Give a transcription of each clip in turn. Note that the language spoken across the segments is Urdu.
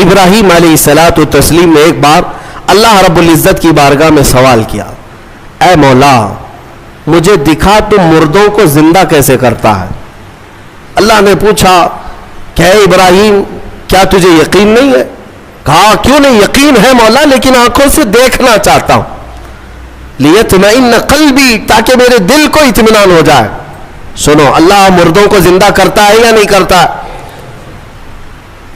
ابراہیم علیہ الصلوۃ والتسلیم نے ایک بار اللہ رب العزت کی بارگاہ میں سوال کیا، اے مولا مجھے دکھا تو مردوں کو زندہ کیسے کرتا ہے؟ اللہ نے پوچھا کہ اے ابراہیم کیا تجھے یقین نہیں ہے؟ کہا کیوں نہیں، یقین ہے مولا لیکن آنکھوں سے دیکھنا چاہتا ہوں، لیطمئن قلبی، تاکہ میرے دل کو اطمینان ہو جائے۔ سنو، اللہ مردوں کو زندہ کرتا ہے یا نہیں کرتا ہے؟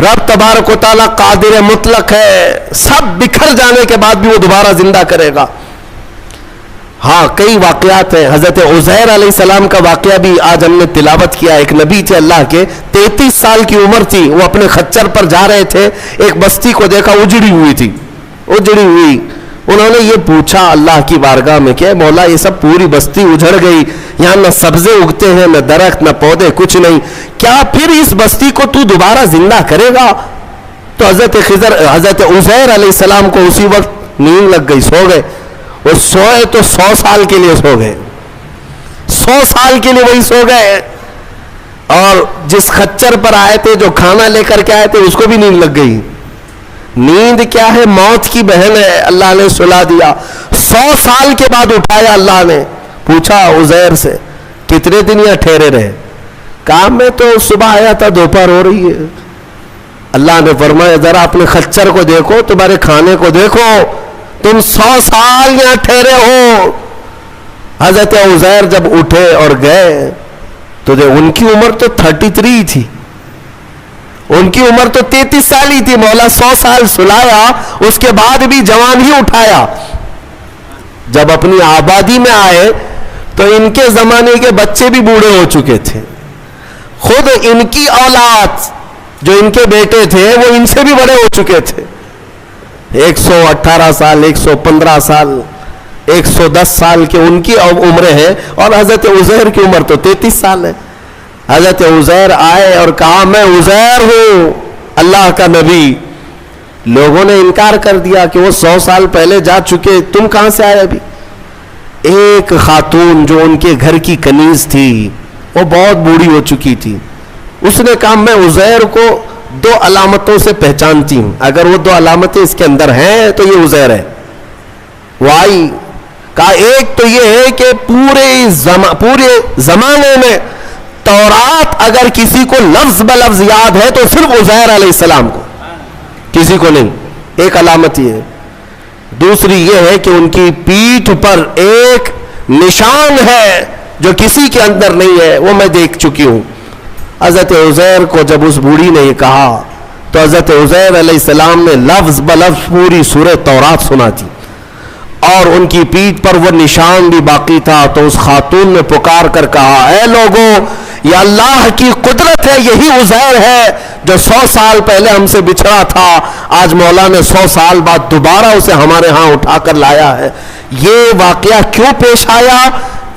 رب تبارک و تعالیٰ قادر مطلق ہے، سب بکھر جانے کے بعد بھی وہ دوبارہ زندہ کرے گا۔ ہاں کئی واقعات ہیں، حضرت عزیر علیہ السلام کا واقعہ بھی آج ہم نے تلاوت کیا۔ ایک نبی تھے اللہ کے، 33 سال کی عمر تھی، وہ اپنے خچر پر جا رہے تھے، ایک بستی کو دیکھا اجڑی ہوئی تھی، اجڑی ہوئی۔ انہوں نے یہ پوچھا اللہ کی بارگاہ میں کہ مولا یہ سب پوری بستی اجڑ گئی، یہاں نہ سبزے اگتے ہیں، نہ درخت، نہ پودے، کچھ نہیں، کیا پھر اس بستی کو تو دوبارہ زندہ کرے گا؟ تو حضرت عزیر علیہ السلام کو اسی وقت نیند لگ گئی، سو گئے۔ وہ سوئے تو 100 سال کے لیے سو گئے، 100 سال کے لیے وہی سو گئے، اور جس خچر پر آئے تھے، جو کھانا لے کر کے آئے تھے، اس کو بھی نیند لگ گئی۔ نیند کیا ہے؟ موت کی بہن ہے، اللہ نے سلا دیا۔ 100 سال کے بعد اٹھایا اللہ نے، پوچھا عزیر سے کتنے دن یہاں ٹھہرے رہے؟ کام میں تو صبح آیا تھا، دوپہر ہو رہی ہے۔ اللہ نے فرمایا ذرا اپنے خچر کو دیکھو، تمہارے کھانے کو دیکھو، تم 100 سال یہاں ٹھہرے ہو۔ حضرت عزیر جب اٹھے اور گئے تو ان کی عمر تو 33 تھی، ان کی عمر تو 33 سال ہی تھی۔ مولا 100 سال سلایا، اس کے بعد بھی جوان ہی اٹھایا۔ جب اپنی آبادی میں آئے تو ان کے زمانے کے بچے بھی بوڑھے ہو چکے تھے، خود ان کی اولاد جو ان کے بیٹے تھے وہ ان سے بھی بڑے ہو چکے تھے، 118 سال، 115 سال، 110 سال کے ان کی عمریں ہیں، اور حضرت عزیر کی عمر تو 33 سال ہے۔ حضرت عزیر آئے اور کہا میں عزیر ہوں، اللہ کا نبی۔ لوگوں نے انکار کر دیا کہ وہ 100 سال پہلے جا چکے، تم کہاں سے آئے ابھی؟ ایک خاتون جو ان کے گھر کی کنیز تھی، وہ بہت بوڑھی ہو چکی تھی، اس نے کہا میں عزیر کو 2 علامتوں سے پہچانتی ہوں، اگر وہ 2 علامتیں اس کے اندر ہیں تو یہ عزیر ہے۔ وہ آئی، کہا ایک تو یہ ہے کہ پورے زمانے میں تورات اگر کسی کو لفظ بلفظ یاد ہے تو صرف عزیر علیہ السلام کو، کسی کو نہیں، ایک علامت یہ ہے۔ دوسری یہ ہے کہ ان کی پیٹھ پر ایک نشان ہے جو کسی کے اندر نہیں ہے، وہ میں دیکھ چکی ہوں۔ حضرت عزیر کو جب اس بوڑھی نے یہ کہا تو حضرت عزیر علیہ السلام نے لفظ بلفظ پوری سورہ تورات سنا دی، اور ان کی پیٹھ پر وہ نشان بھی باقی تھا۔ تو اس خاتون نے پکار کر کہا اے لوگوں، یہ اللہ کی قدرت ہے، یہی عزیر ہے جو 100 سال پہلے ہم سے بچھڑا تھا، آج مولا نے 100 سال بعد دوبارہ اسے ہمارے ہاں اٹھا کر لایا ہے۔ یہ واقعہ کیوں پیش آیا؟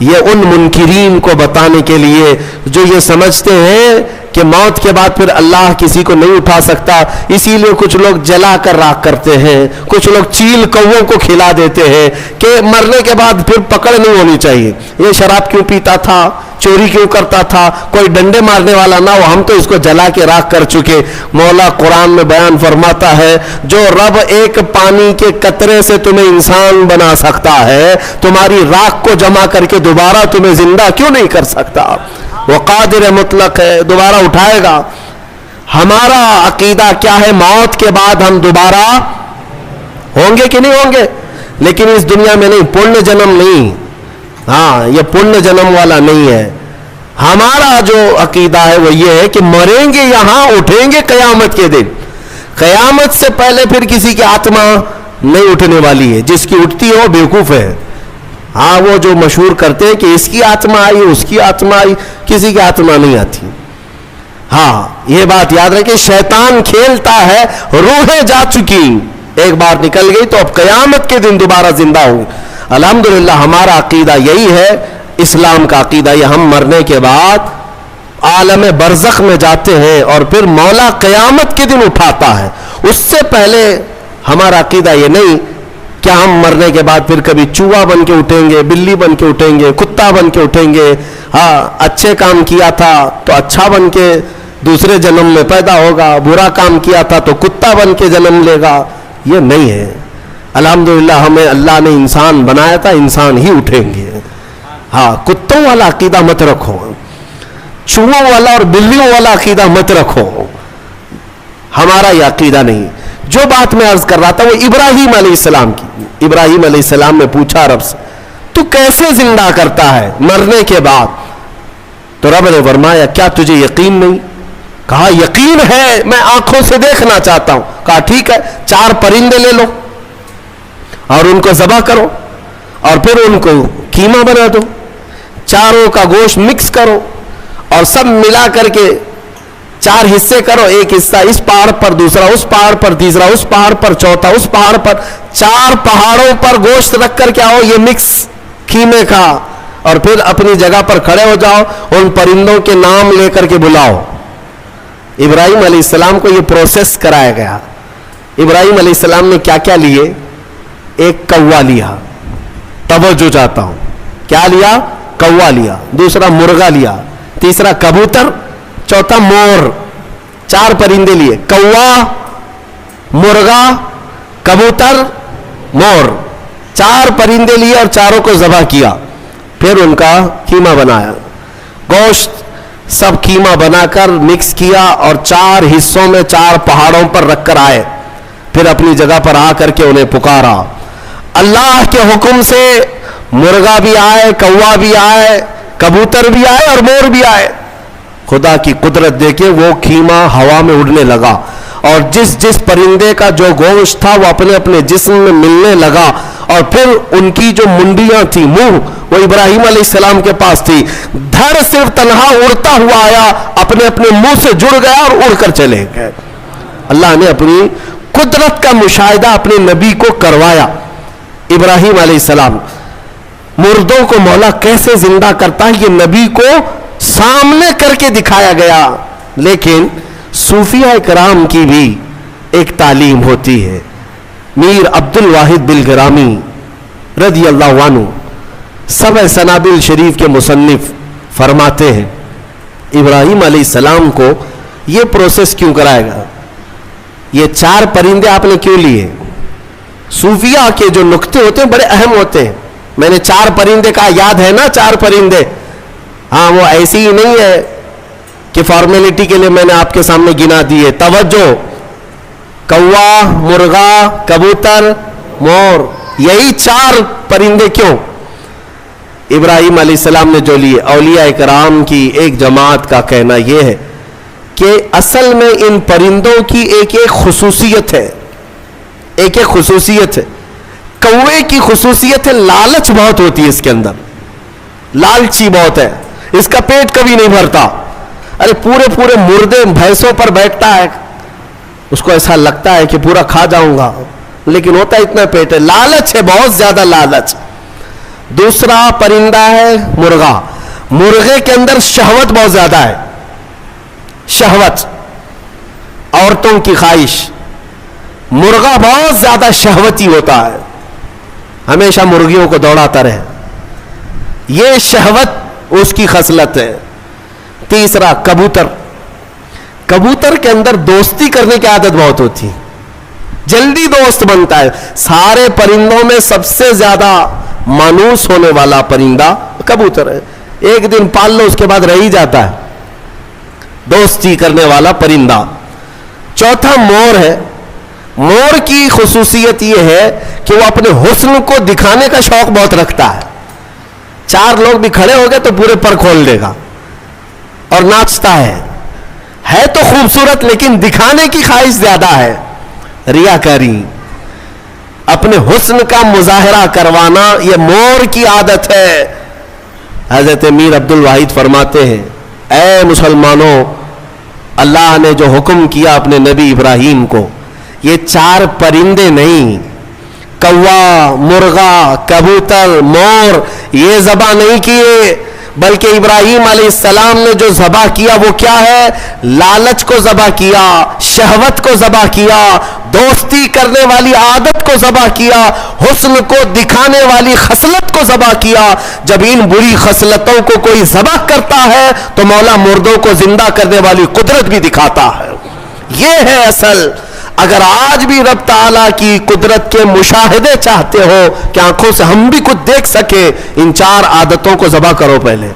یہ ان منکرین کو بتانے کے لیے جو یہ سمجھتے ہیں کہ موت کے بعد پھر اللہ کسی کو نہیں اٹھا سکتا، اسی لیے کچھ لوگ جلا کر راکھ کرتے ہیں، کچھ لوگ چیل کووں کو کھلا دیتے ہیں کہ مرنے کے بعد پھر پکڑ نہیں ہونی چاہیے۔ یہ شراب کیوں پیتا تھا، چوری کیوں کرتا تھا، کوئی ڈنڈے مارنے والا نہ ہو، ہم تو اس کو جلا کے راکھ کر چکے۔ مولا قرآن میں بیان فرماتا ہے جو رب ایک پانی کے قطرے سے تمہیں انسان بنا سکتا ہے، تمہاری راکھ کو جمع کر کے دوبارہ تمہیں زندہ کیوں نہیں کر سکتا؟ وہ قادر مطلق ہے، دوبارہ اٹھائے گا۔ ہمارا عقیدہ کیا ہے؟ موت کے بعد ہم دوبارہ ہوں گے کہ نہیں ہوں گے، لیکن اس دنیا میں نہیں، پنیہ جنم نہیں، ہاں یہ پنیہ جنم والا نہیں ہے۔ ہمارا جو عقیدہ ہے وہ یہ ہے کہ مریں گے یہاں، اٹھیں گے قیامت کے دن۔ قیامت سے پہلے پھر کسی کی آتما نہیں اٹھنے والی ہے، جس کی اٹھتی ہے وہ بیوقوف ہے۔ ہاں وہ جو مشہور کرتے ہیں کہ اس کی آتما آئی، اس کی آتما آئی، کسی کی آتما نہیں آتی۔ ہاں یہ بات یاد رکھیں، شیطان کھیلتا ہے، روحیں جا چکی، ایک بار نکل گئی تو اب قیامت کے دن دوبارہ زندہ ہوگی۔ الحمدللہ ہمارا عقیدہ یہی ہے، اسلام کا عقیدہ یہ، ہم مرنے کے بعد عالم برزخ میں جاتے ہیں اور پھر مولا قیامت کے دن اٹھاتا ہے۔ اس سے پہلے ہمارا عقیدہ یہ نہیں کہ ہم مرنے کے بعد پھر کبھی چوہا بن کے اٹھیں گے، بلی بن کے اٹھیں گے، کتا بن کے اٹھیں گے۔ ہاں اچھے کام کیا تھا تو اچھا بن کے دوسرے جنم میں پیدا ہوگا, برا کام کیا تھا تو کتا بن کے جنم لے گا. یہ نہیں ہے. الحمدللہ ہمیں اللہ نے انسان بنایا تھا, انسان ہی اٹھیں گے. ہاں, کتوں والا عقیدہ مت رکھو, چوہوں والا اور بلیوں والا عقیدہ مت رکھو. ہمارا یہ عقیدہ نہیں. جو بات میں عرض کر رہا تھا وہ ابراہیم علیہ السلام کی. ابراہیم علیہ السلام نے پوچھا رب سے, تو کیسے زندہ کرتا ہے مرنے کے بعد؟ تو رب نے فرمایا کیا تجھے یقین نہیں؟ کہا یقین ہے, میں آنکھوں سے دیکھنا چاہتا ہوں. کہا ٹھیک ہے, 4 پرندے لے لو اور ان کو ذبح کرو اور پھر ان کو قیمہ بنا دو, چاروں کا گوشت مکس کرو اور سب ملا کر کے 4 حصے کرو, ایک حصہ اس پہاڑ پر, دوسرا اس پہاڑ پر, تیسرا اس پہاڑ پر, چوتھا اس پہاڑ پر. 4 پہاڑوں پر گوشت رکھ کر کے آؤ یہ مکس قیمے کا, اور پھر اپنی جگہ پر کھڑے ہو جاؤ, ان پرندوں کے نام لے کر کے بلاؤ. ابراہیم علیہ السلام کو یہ پروسیس کرایا گیا. ابراہیم علیہ السلام نے کیا کیا لیے؟ ایک کوا لیا, توجہ چاہتا ہوں, کیا لیا؟ کوا لیا. دوسرا مرغا لیا, تیسرا کبوتر, چوتھا مور. 4 پرندے لیے, کوا, مرغا, کبوتر, مور. 4 پرندے لیے اور چاروں کو ذبح کیا. پھر ان کا قیمہ بنایا, گوشت سب قیمہ بنا کر مکس کیا اور 4 حصوں میں 4 پہاڑوں پر رکھ کر آئے. پھر اپنی جگہ پر آ کر کے انہیں پکارا. اللہ کے حکم سے مرغا بھی آئے, کوا بھی آئے, کبوتر بھی آئے اور مور بھی آئے. خدا کی قدرت دیکھیں, وہ قیمہ ہوا میں اڑنے لگا اور جس جس پرندے کا جو گوشت تھا وہ اپنے اپنے جسم میں ملنے لگا. اور پھر ان کی جو منڈیاں تھی, منہ, وہ ابراہیم علیہ السلام کے پاس تھی. دھڑ صرف تنہا اڑتا ہوا آیا, اپنے اپنے منہ سے جڑ گیا اور اڑ کر چلے گئے. اللہ نے اپنی قدرت کا مشاہدہ اپنے نبی کو کروایا. ابراہیم علیہ السلام, مردوں کو مولا کیسے زندہ کرتا ہے یہ نبی کو سامنے کر کے دکھایا گیا. لیکن صوفیہ کرام کی بھی ایک تعلیم ہوتی ہے. میر عبد الواحد بلگرامی رضی اللہ عنہ, سبع سنابل شریف کے مصنف, فرماتے ہیں ابراہیم علیہ السلام کو یہ پروسیس کیوں کرایا گیا؟ یہ 4 پرندے آپ نے کیوں لیے؟ صوفیہ کے جو نقطے ہوتے ہیں بڑے اہم ہوتے ہیں. میں نے 4 پرندے کہا, یاد ہے نا 4 پرندے؟ ہاں, وہ ایسی ہی نہیں ہے کہ فارمیلٹی کے لیے میں نے آپ کے سامنے گنا دیے. توجہ, کوا, مرغا, کبوتر, مور, یہی 4 پرندے کیوں؟ ابراہیم علیہ السلام نے جو لیے. اولیاء کرام کی ایک جماعت کا کہنا یہ ہے کہ اصل میں ان پرندوں کی ایک ایک خصوصیت ہے, ایک ایک خصوصیت ہے. کوے کی خصوصیت ہے لالچ بہت ہوتی ہے اس کے اندر, لالچی بہت ہے, اس کا پیٹ کبھی نہیں بھرتا. ارے پورے پورے مردے بھینسوں پر بیٹھتا ہے, اس کو ایسا لگتا ہے کہ پورا کھا جاؤں گا, لیکن ہوتا اتنا پیٹ ہے. لالچ ہے, بہت زیادہ لالچ. دوسرا پرندہ ہے مرغا. مرغے کے اندر شہوت بہت زیادہ ہے, شہوت, عورتوں کی خواہش. مرغا بہت زیادہ شہوتی ہوتا ہے, ہمیشہ مرغیوں کو دوڑاتا رہے, یہ شہوت اس کی خصلت ہے. تیسرا کبوتر. کبوتر کے اندر دوستی کرنے کی عادت بہت ہوتی, جلدی دوست بنتا ہے. سارے پرندوں میں سب سے زیادہ مانوس ہونے والا پرندہ کبوتر ہے. ایک دن پال لو, اس کے بعد رہ ہی جاتا ہے, دوستی کرنے والا پرندہ. چوتھا مور ہے. مور کی خصوصیت یہ ہے کہ وہ اپنے حسن کو دکھانے کا شوق بہت رکھتا ہے. 4 لوگ بھی کھڑے ہو گئے تو پورے پر کھول دے گا اور ناچتا ہے تو خوبصورت, لیکن دکھانے کی خواہش زیادہ ہے, ریاکاری, اپنے حسن کا مظاہرہ کروانا, یہ مور کی عادت ہے. حضرت میر عبد الواحد فرماتے ہیں, اے مسلمانوں, اللہ نے جو حکم کیا اپنے نبی ابراہیم کو, یہ 4 پرندے نہیں, کوا, مرغا, کبوتر, مور, یہ ذبح نہیں کیے, بلکہ ابراہیم علیہ السلام نے جو ذبح کیا وہ کیا ہے؟ لالچ کو ذبح کیا, شہوت کو ذبح کیا, دوستی کرنے والی عادت کو ذبح کیا, حسن کو دکھانے والی خصلت کو ذبح کیا. جب ان بری خصلتوں کو کوئی ذبح کرتا ہے تو مولا مردوں کو زندہ کرنے والی قدرت بھی دکھاتا ہے. یہ ہے اصل. اگر آج بھی رب تعالیٰ کی قدرت کے مشاہدے چاہتے ہو کہ آنکھوں سے ہم بھی کچھ دیکھ سکے, ان 4 عادتوں کو ذبح کرو. پہلے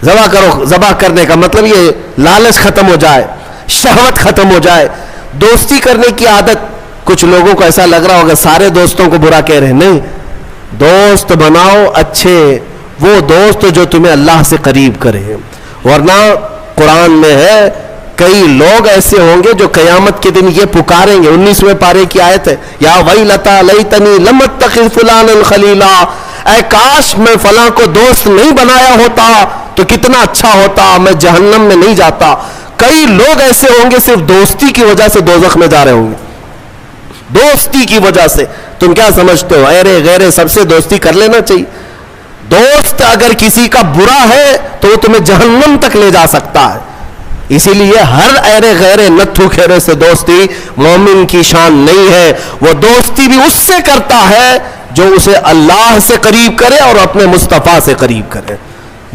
ذبح کرو. ذبح کرنے کا مطلب یہ لالچ ختم ہو جائے, شہوت ختم ہو جائے. دوستی کرنے کی عادت, کچھ لوگوں کو ایسا لگ رہا ہوگا سارے دوستوں کو برا کہہ رہے ہیں. نہیں, دوست بناؤ اچھے, وہ دوست جو تمہیں اللہ سے قریب کرے. ورنہ قرآن میں ہے کئی لوگ ایسے ہوں گے جو قیامت کے دن یہ پکاریں گے. 19ویں پارے کی آیت ہے, یا ویلتا لیتنی لم اتخذ فلانا خلیلا, اے کاش میں فلاں کو دوست نہیں بنایا ہوتا تو کتنا اچھا ہوتا, میں جہنم میں نہیں جاتا. کئی لوگ ایسے ہوں گے صرف دوستی کی وجہ سے دوزخ میں جا رہے ہوں گے. دوستی کی وجہ سے. تم کیا سمجھتے ہو ایرے غیرے سب سے دوستی کر لینا چاہیے؟ دوست اگر کسی کا برا ہے تو وہ تمہیں جہنم تک لے جا سکتا ہے. اسی لیے ہر ایرے غیرے نتھو کھیرے سے دوستی مومن کی شان نہیں ہے. وہ دوستی بھی اس سے کرتا ہے جو اسے اللہ سے قریب کرے اور اپنے مصطفیٰ سے قریب کرے,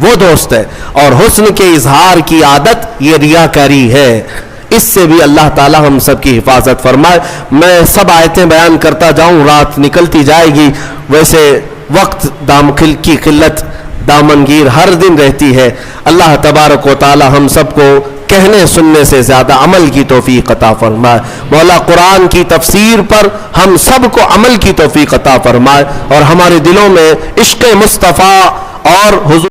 وہ دوست ہے. اور حسن کے اظہار کی عادت یہ ریاکاری ہے, اس سے بھی اللہ تعالی ہم سب کی حفاظت فرمائے. میں سب آیتیں بیان کرتا جاؤں, رات نکلتی جائے گی. ویسے وقت کی قلت دامنگیر ہر دن رہتی ہے. اللہ تبارک و تعالی ہم سب کو کہنے سننے سے زیادہ عمل کی توفیق عطا فرمائے. مولا قرآن کی تفسیر پر ہم سب کو عمل کی توفیق عطا فرمائے, اور ہمارے دلوں میں عشق مصطفیٰ اور حضور